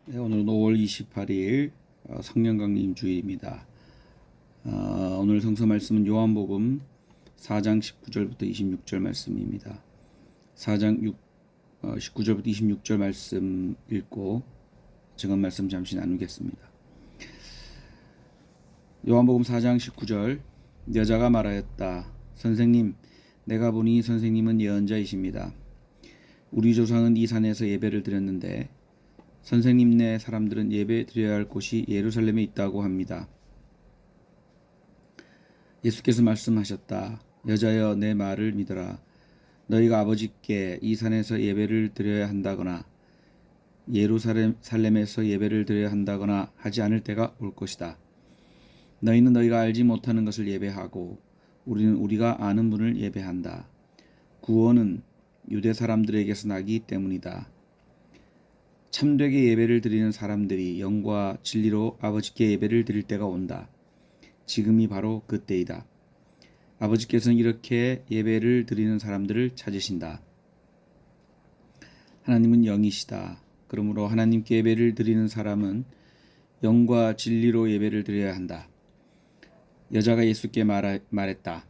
네, 오늘은 5월 28일 성령 강림 주일입니다. 오늘 성서 말씀은 요한복음 4장 19절부터 26절 말씀입니다. 4장 19절부터 26절 말씀 읽고 증언 말씀 잠시 나누겠습니다. 요한복음 4장 19절 여자가 말하였다. 선생님, 내가 보니 선생님은 예언자이십니다. 우리 조상은 이 산에서 예배를 드렸는데 선생님네 사람들은 예배 드려야 할 곳이 예루살렘에 있다고 합니다. 예수께서 말씀하셨다. 여자여, 내 말을 믿어라. 너희가 아버지께 이 산에서 예배를 드려야 한다거나 예루살렘에서 예배를 드려야 한다거나 하지 않을 때가 올 것이다. 너희는 너희가 알지 못하는 것을 예배하고 우리는 우리가 아는 분을 예배한다. 구원은 유대 사람들에게서 나기 때문이다. 참되게 예배를 드리는 사람들이 영과 진리로 아버지께 예배를 드릴 때가 온다. 지금이 바로 그때이다. 아버지께서는 이렇게 예배를 드리는 사람들을 찾으신다. 하나님은 영이시다. 그러므로 하나님께 예배를 드리는 사람은 영과 진리로 예배를 드려야 한다. 여자가 예수께 말했다.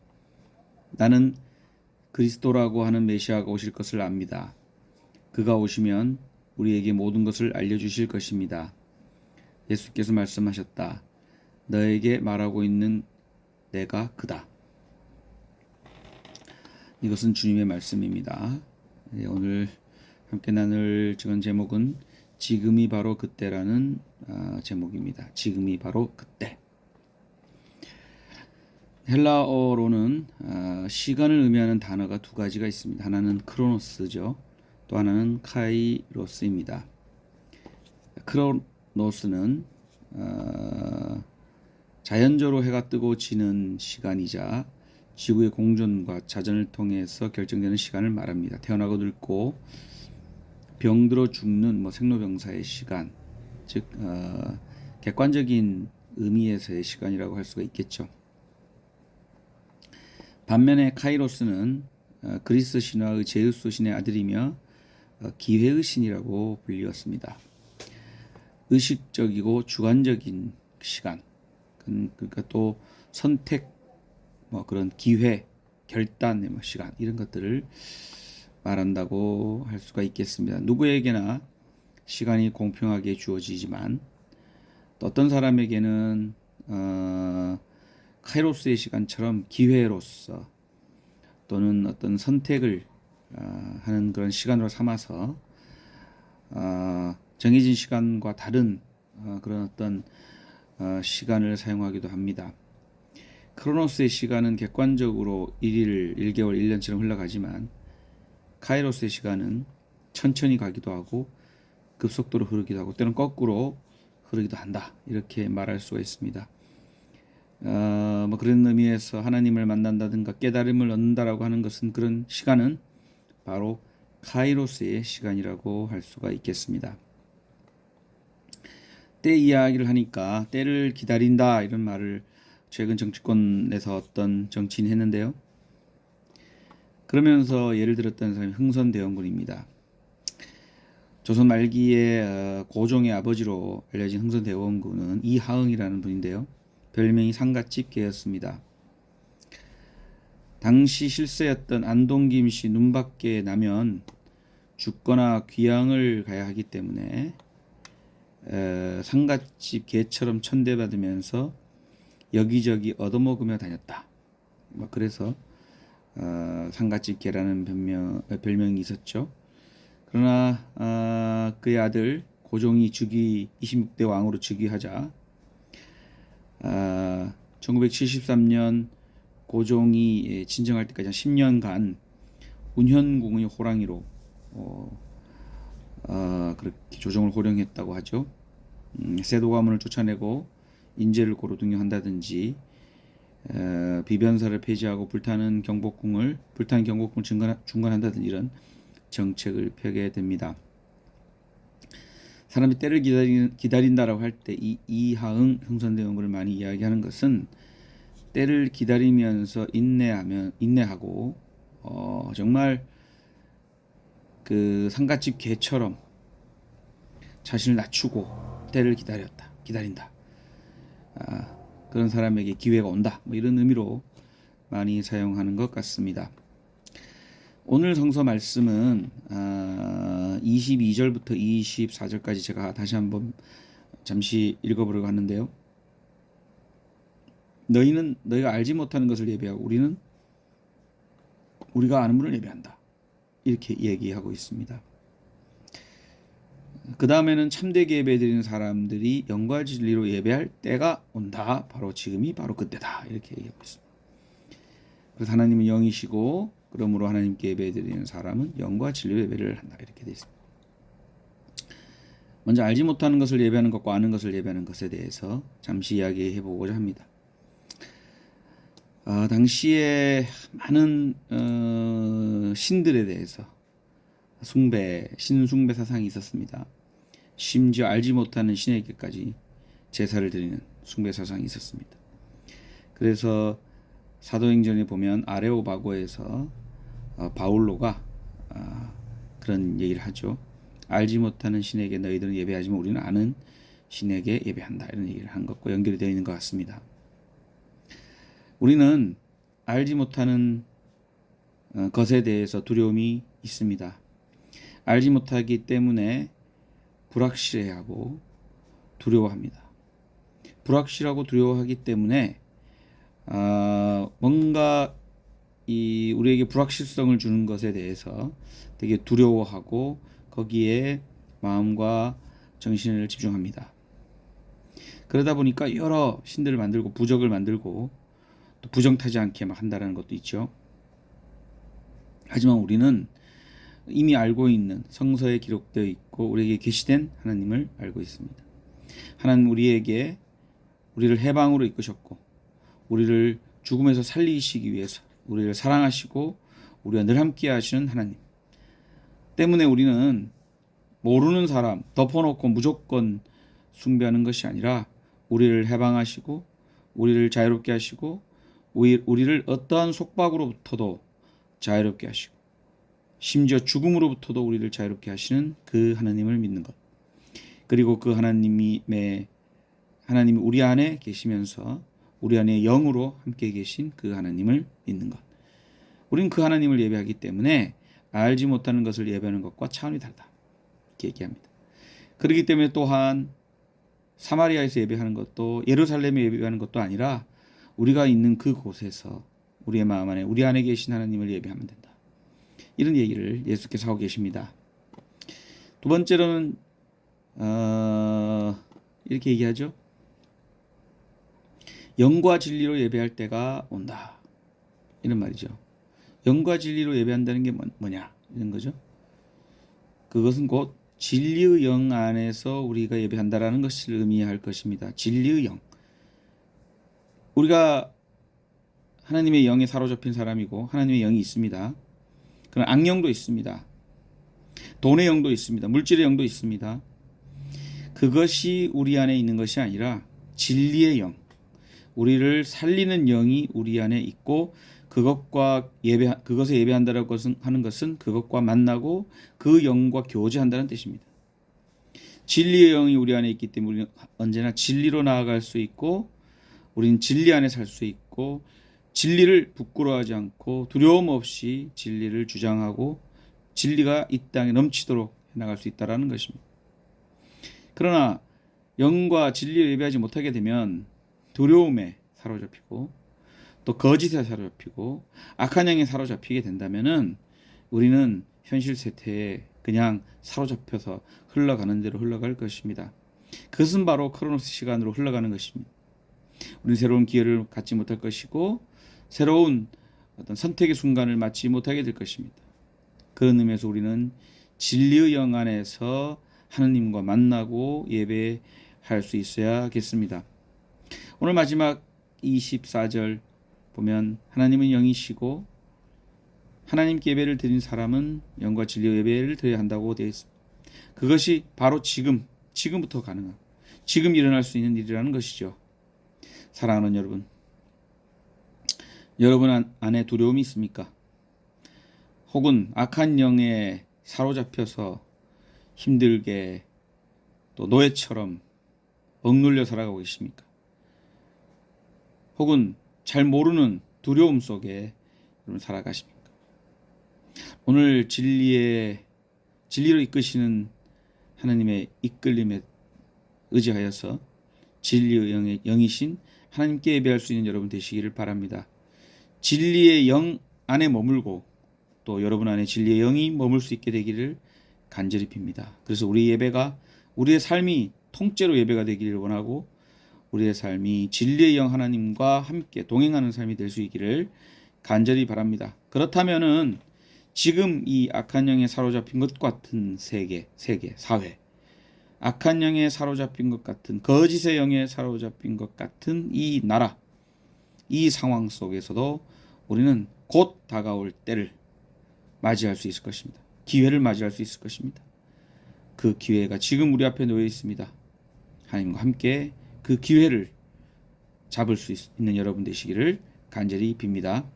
나는 그리스도라고 하는 메시아가 오실 것을 압니다. 그가 오시면 우리에게 모든 것을 알려주실 것입니다. 예수께서 말씀하셨다. 너에게 말하고 있는 내가 그다. 이것은 주님의 말씀입니다. 오늘 함께 나눌 증언 제목은 지금이 바로 그때라는 제목입니다. 지금이 바로 그때. 헬라어로는 시간을 의미하는 단어가 두 가지가 있습니다. 하나는 크로노스죠. 또 하나는 카이로스입니다. 크로노스는 자연적으로 해가 뜨고 지는 시간이자 지구의 공전과 자전을 통해서 결정되는 시간을 말합니다. 태어나고 늙고 병들어 죽는 생로병사의 시간, 즉 객관적인 의미에서의 시간이라고 할 수가 있겠죠. 반면에 카이로스는 그리스 신화의 제우스 신의 아들이며 기회의 신이라고 불리웠습니다. 의식적이고 주관적인 시간, 그러니까 또 선택, 그런 기회, 결단의 시간, 이런 것들을 말한다고 할 수가 있겠습니다. 누구에게나 시간이 공평하게 주어지지만 또 어떤 사람에게는 카이로스의 시간처럼 기회로서 또는 어떤 선택을 하는 그런 시간으로 삼아서 정해진 시간과 다른 그런 어떤 시간을 사용하기도 합니다. 크로노스의 시간은 객관적으로 1일, 1개월, 1년처럼 흘러가지만 카이로스의 시간은 천천히 가기도 하고 급속도로 흐르기도 하고 때로는 거꾸로 흐르기도 한다. 이렇게 말할 수가 있습니다. 그런 의미에서 하나님을 만난다든가 깨달음을 얻는다라고 하는 것은 그런 시간은 바로 카이로스의 시간이라고 할 수가 있겠습니다. 때 이야기를 하니까 때를 기다린다 이런 말을 최근 정치권에서 어떤 정치인이 했는데요. 그러면서 예를 들었던 사람이 흥선대원군입니다. 조선 말기에 고종의 아버지로 알려진 흥선대원군은 이하응이라는 분인데요. 별명이 상갓집개였습니다. 당시 실세였던 안동김씨 눈밖에 나면 죽거나 귀양을 가야 하기 때문에 상갓집 개처럼 천대받으면서 여기저기 얻어먹으며 다녔다. 그래서 상갓집 개라는 별명이 있었죠. 그러나 그의 아들 고종이 26대 왕으로 즉위하자 1973년 고종이 친정할 때까지 한 10년간 운현궁의 호랑이로 그렇게 조정을 호령했다고 하죠. 세도 가문을 쫓아내고 인재를 고루 등용한다든지 비변사를 폐지하고 불타는 경복궁을 중건한다든지 이런 정책을 펴게 됩니다. 사람이 때를 기다린다라고 할 때 이 이하응 흥선대원군을 많이 이야기하는 것은 때를 기다리면서 인내하고 정말 그 상갓집 개처럼 자신을 낮추고 때를 기다린다. 그런 사람에게 기회가 온다. 뭐 이런 의미로 많이 사용하는 것 같습니다. 오늘 성서 말씀은 22절부터 24절까지 제가 다시 한번 잠시 읽어보려고 하는데요. 너희는 너희가 알지 못하는 것을 예배하고 우리가 아는 분을 예배한다. 이렇게 얘기하고 있습니다. 그 다음에는 참되게 예배드리는 사람들이 영과 진리로 예배할 때가 온다. 바로 지금이 바로 그때다. 이렇게 얘기하고 있습니다. 그래서 하나님은 영이시고 그러므로 하나님께 예배드리는 사람은 영과 진리로 예배를 한다. 이렇게 되어 있습니다. 먼저 알지 못하는 것을 예배하는 것과 아는 것을 예배하는 것에 대해서 잠시 이야기해 보고자 합니다. 당시에 많은 신들에 대해서 신숭배 사상이 있었습니다. 심지어 알지 못하는 신에게까지 제사를 드리는 숭배 사상이 있었습니다. 그래서 사도행전에 보면 아레오바고에서 바울로가 그런 얘기를 하죠. 알지 못하는 신에게 너희들은 예배하지만 우리는 아는 신에게 예배한다. 이런 얘기를 한 것과 연결이 되어 있는 것 같습니다. 우리는 알지 못하는 것에 대해서 두려움이 있습니다. 알지 못하기 때문에 불확실해하고 두려워합니다. 불확실하고 두려워하기 때문에 뭔가 우리에게 불확실성을 주는 것에 대해서 되게 두려워하고 거기에 마음과 정신을 집중합니다. 그러다 보니까 여러 신들을 만들고 부적을 만들고 또 부정타지 않게 막 한다는 것도 있죠. 하지만 우리는 이미 알고 있는 성서에 기록되어 있고 우리에게 계시된 하나님을 알고 있습니다. 하나님 우리를 해방으로 이끄셨고 우리를 죽음에서 살리시기 위해서 우리를 사랑하시고 우리와 늘 함께 하시는 하나님 때문에 우리는 모르는 사람 덮어놓고 무조건 숭배하는 것이 아니라 우리를 해방하시고 우리를 자유롭게 하시고 우리를 어떠한 속박으로부터도 자유롭게 하시고 심지어 죽음으로부터도 우리를 자유롭게 하시는 그 하나님을 믿는 것. 그리고 그 하나님이 우리 안에 계시면서 우리 안에 영으로 함께 계신 그 하나님을 믿는 것. 우리는 그 하나님을 예배하기 때문에 알지 못하는 것을 예배하는 것과 차원이 다르다. 이렇게 얘기합니다. 그렇기 때문에 또한 사마리아에서 예배하는 것도 예루살렘에 예배하는 것도 아니라 우리가 있는 그곳에서 우리의 마음 안에 우리 안에 계신 하나님을 예배하면 된다. 이런 얘기를 예수께서 하고 계십니다. 두 번째로는 이렇게 얘기하죠. 영과 진리로 예배할 때가 온다. 이런 말이죠. 영과 진리로 예배한다는 게 뭐냐 이런 거죠. 그것은 곧 진리의 영 안에서 우리가 예배한다라는 것을 의미할 것입니다. 진리의 영. 우리가 하나님의 영에 사로잡힌 사람이고 하나님의 영이 있습니다. 그런 악령도 있습니다. 돈의 영도 있습니다. 물질의 영도 있습니다. 그것이 우리 안에 있는 것이 아니라 진리의 영, 우리를 살리는 영이 우리 안에 있고 그것에 예배한다라고 하는 것은 그것과 만나고 그 영과 교제한다는 뜻입니다. 진리의 영이 우리 안에 있기 때문에 우리는 언제나 진리로 나아갈 수 있고 우리는 진리 안에 살 수 있고 진리를 부끄러워하지 않고 두려움 없이 진리를 주장하고 진리가 이 땅에 넘치도록 해나갈 수 있다는 것입니다. 그러나 영과 진리를 예배하지 못하게 되면 두려움에 사로잡히고 또 거짓에 사로잡히고 악한 영에 사로잡히게 된다면은 우리는 현실 세태에 그냥 사로잡혀서 흘러가는 대로 흘러갈 것입니다. 그것은 바로 크로노스 시간으로 흘러가는 것입니다. 우리는 새로운 기회를 갖지 못할 것이고 새로운 어떤 선택의 순간을 맞지 못하게 될 것입니다. 그런 의미에서 우리는 진리의 영 안에서 하느님과 만나고 예배할 수 있어야겠습니다. 오늘 마지막 24절 보면 하나님은 영이시고 하나님께 예배를 드린 사람은 영과 진리의 예배를 드려야 한다고 되어 있습니다. 그것이 바로 지금부터 가능한 지금 일어날 수 있는 일이라는 것이죠. 사랑하는 여러분 안에 두려움이 있습니까? 혹은 악한 영에 사로잡혀서 힘들게 또 노예처럼 억눌려 살아가고 계십니까? 혹은 잘 모르는 두려움 속에 여러분 살아가십니까? 오늘 진리로 이끄시는 하나님의 이끌림에 의지하여서 진리의 영이신 하나님께 예배할 수 있는 여러분 되시기를 바랍니다. 진리의 영 안에 머물고 또 여러분 안에 진리의 영이 머물 수 있게 되기를 간절히 빕니다. 그래서 우리 예배가 우리의 삶이 통째로 예배가 되기를 원하고 우리의 삶이 진리의 영 하나님과 함께 동행하는 삶이 될 수 있기를 간절히 바랍니다. 그렇다면은 지금 이 악한 영에 사로잡힌 것 같은 세계, 사회, 악한 영에 사로잡힌 것 같은 거짓의 영에 사로잡힌 것 같은 이 나라, 이 상황 속에서도 우리는 곧 다가올 때를 맞이할 수 있을 것입니다. 기회를 맞이할 수 있을 것입니다. 그 기회가 지금 우리 앞에 놓여 있습니다. 하나님과 함께 그 기회를 잡을 수 있는 여러분 되시기를 간절히 빕니다.